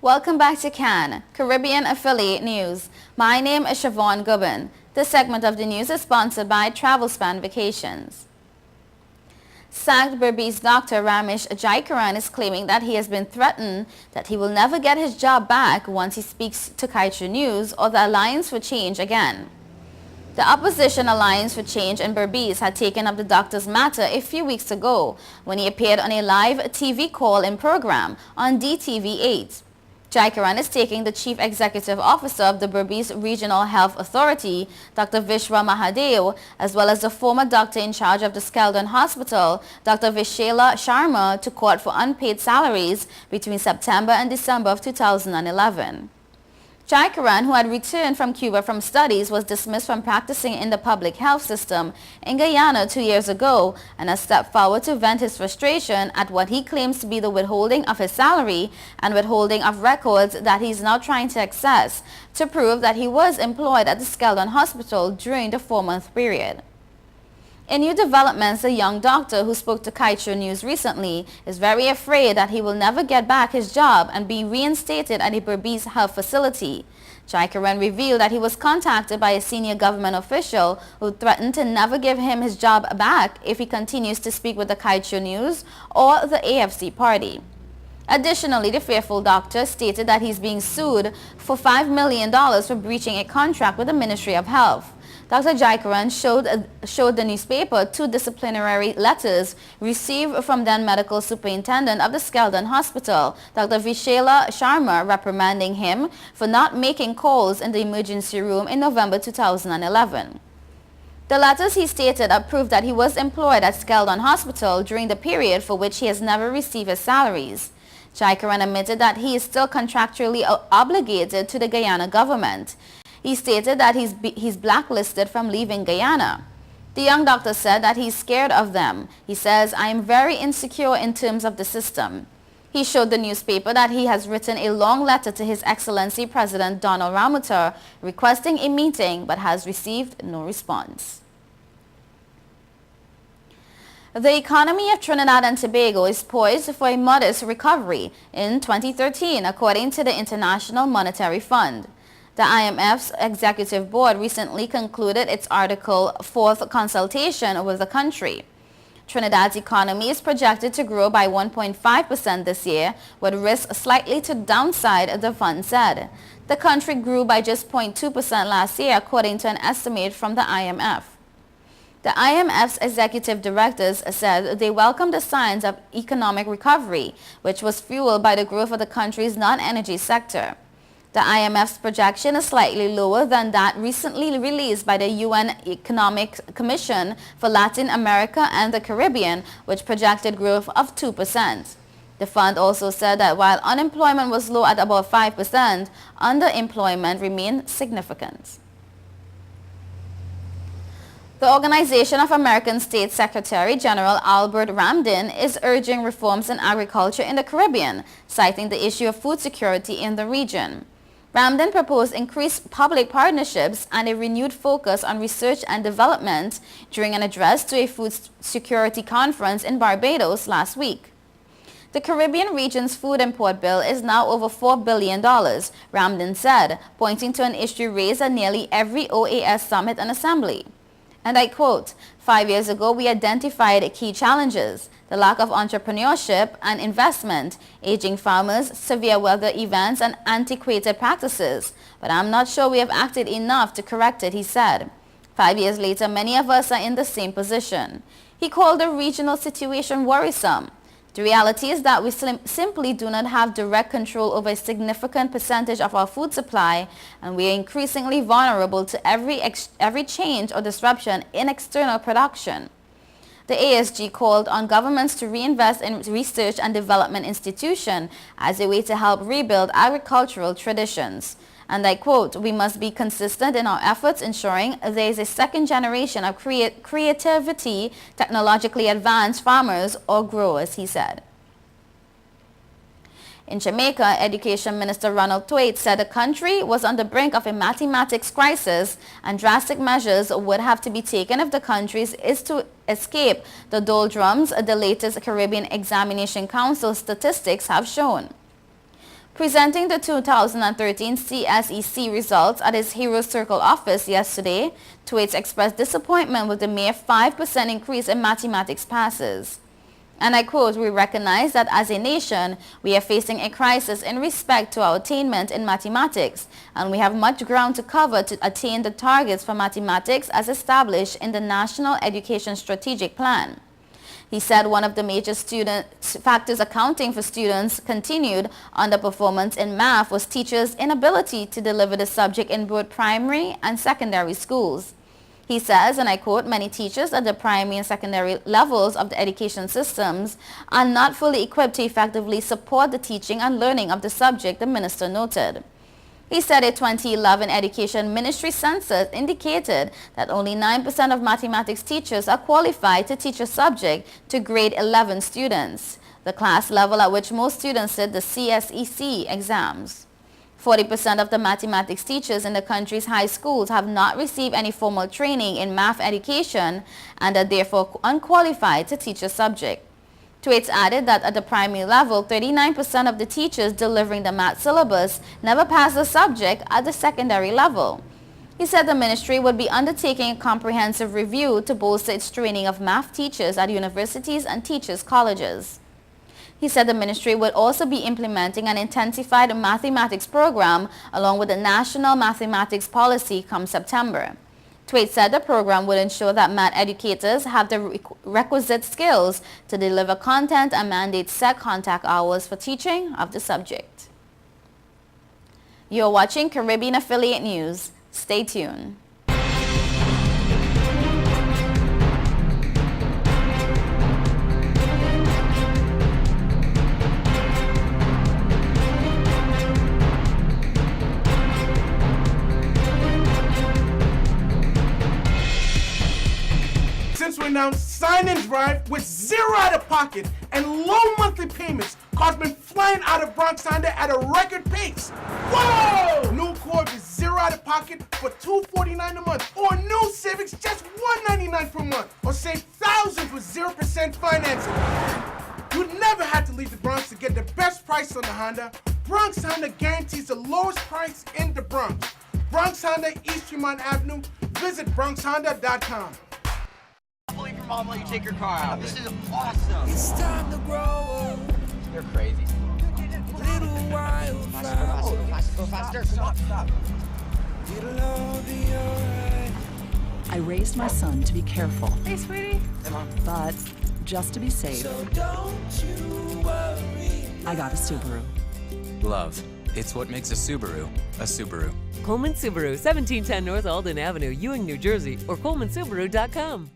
Welcome back to CAN, Caribbean Affiliate News. My name is Siobhan Gubbin. This segment of the news is sponsored by TravelSpan Vacations. Sacked Berbice doctor Ramesh Jayakaran is claiming that he has been threatened that he will never get his job back once he speaks to Kaieteur News or the Alliance for Change again. The opposition Alliance for Change in Berbice had taken up the doctor's matter a few weeks ago when he appeared on a live TV call-in program on DTV8. Jayakaran is taking the Chief Executive Officer of the Berbice Regional Health Authority, Dr. Vishwa Mahadev, as well as the former doctor in charge of the Skeldon Hospital, Dr. Vishela Sharma, to court for unpaid salaries between September and December of 2011. Jayakaran, who had returned from Cuba from studies, was dismissed from practicing in the public health system in Guyana 2 years ago and has stepped forward to vent his frustration at what he claims to be the withholding of his salary and withholding of records that he is now trying to access to prove that he was employed at the Skeldon Hospital during the 4-month period. In new developments, a young doctor who spoke to Kaieteur News recently is very afraid that he will never get back his job and be reinstated at a Berbice health facility. Jayakaran revealed that he was contacted by a senior government official who threatened to never give him his job back if he continues to speak with the Kaieteur News or the AFC party. Additionally, the fearful doctor stated that he's being sued for $5 million for breaching a contract with the Ministry of Health. Dr. Jayakaran showed the newspaper 2 disciplinary letters received from then medical superintendent of the Skeldon Hospital, Dr. Vishela Sharma, reprimanding him for not making calls in the emergency room in November 2011. The letters, he stated, proved that he was employed at Skeldon Hospital during the period for which he has never received his salaries. Jayakaran admitted that he is still contractually obligated to the Guyana government. He stated that he's blacklisted from leaving Guyana. The young doctor said that he's scared of them. He says, "I am very insecure in terms of the system." He showed the newspaper that he has written a long letter to His Excellency President Donald Ramotar requesting a meeting but has received no response. The economy of Trinidad and Tobago is poised for a modest recovery in 2013, according to the International Monetary Fund. The IMF's Executive Board recently concluded its Article 4th consultation with the country. Trinidad's economy is projected to grow by 1.5% this year, with risk slightly to downside, the fund said. The country grew by just 0.2% last year, according to an estimate from the IMF. The IMF's executive directors said they welcomed the signs of economic recovery, which was fueled by the growth of the country's non-energy sector. The IMF's projection is slightly lower than that recently released by the UN Economic Commission for Latin America and the Caribbean, which projected growth of 2%. The fund also said that while unemployment was low at about 5%, underemployment remained significant. The Organization of American States Secretary General Albert Ramdin is urging reforms in agriculture in the Caribbean, citing the issue of food security in the region. Ramdin proposed increased public partnerships and a renewed focus on research and development during an address to a food security conference in Barbados last week. The Caribbean region's food import bill is now over $4 billion, Ramdin said, pointing to an issue raised at nearly every OAS summit and assembly. And I quote, "5 years ago we identified key challenges, the lack of entrepreneurship and investment, aging farmers, severe weather events, and antiquated practices. But I'm not sure we have acted enough to correct it," he said. 5 years later, many of us are in the same position. He called the regional situation worrisome. The reality is that we simply do not have direct control over a significant percentage of our food supply, and we are increasingly vulnerable to every change or disruption in external production. The ASG called on governments to reinvest in research and development institutions as a way to help rebuild agricultural traditions. And I quote, "We must be consistent in our efforts ensuring there is a second generation of creativity, technologically advanced farmers or growers," he said. In Jamaica, Education Minister Ronald Thwaite said the country was on the brink of a mathematics crisis and drastic measures would have to be taken if the country is to escape the doldrums the latest Caribbean Examination Council statistics have shown. Presenting the 2013 CSEC results at his Hero Circle office yesterday, Thwaites expressed disappointment with the mere 5% increase in mathematics passes. And I quote, "We recognize that as a nation, we are facing a crisis in respect to our attainment in mathematics, and we have much ground to cover to attain the targets for mathematics as established in the National Education Strategic Plan." He said one of the major factors accounting for students' continued underperformance in math was teachers' inability to deliver the subject in both primary and secondary schools. He says, and I quote, "Many teachers at the primary and secondary levels of the education systems are not fully equipped to effectively support the teaching and learning of the subject," the minister noted. He said a 2011 Education Ministry census indicated that only 9% of mathematics teachers are qualified to teach a subject to grade 11 students, the class level at which most students sit the CSEC exams. 40% of the mathematics teachers in the country's high schools have not received any formal training in math education and are therefore unqualified to teach a subject. Thwaites added that at the primary level, 39% of the teachers delivering the math syllabus never passed the subject at the secondary level. He said the ministry would be undertaking a comprehensive review to bolster its training of math teachers at universities and teachers' colleges. He said the ministry would also be implementing an intensified mathematics program along with the National Mathematics Policy come September. Thwaites said the program would ensure that math educators have the requisite skills to deliver content and mandate set contact hours for teaching of the subject. You're watching Caribbean Affiliate News. Stay tuned. Since we announced Sign and Drive with zero out of pocket and low monthly payments, cars been flying out of Bronx Honda at a record pace. Whoa! New Corv is zero out of pocket for $249 a month, or new Civics just $199 per month, or save thousands with 0% financing. You never had to leave the Bronx to get the best price on the Honda. Bronx Honda guarantees the lowest price in the Bronx. Bronx Honda, East Tremont Avenue. Visit BronxHonda.com. From mom, let you take your car out. This is awesome. It's time to grow up. You're crazy. Little wild Go faster. Stop. It'll all be alright. I raised my son to be careful, Hey, sweetie. but just to be safe, So don't you worry. I got a Subaru. Love. It's what makes a Subaru a Subaru. Coleman Subaru, 1710 North Alden Avenue, Ewing, New Jersey, or colemansubaru.com.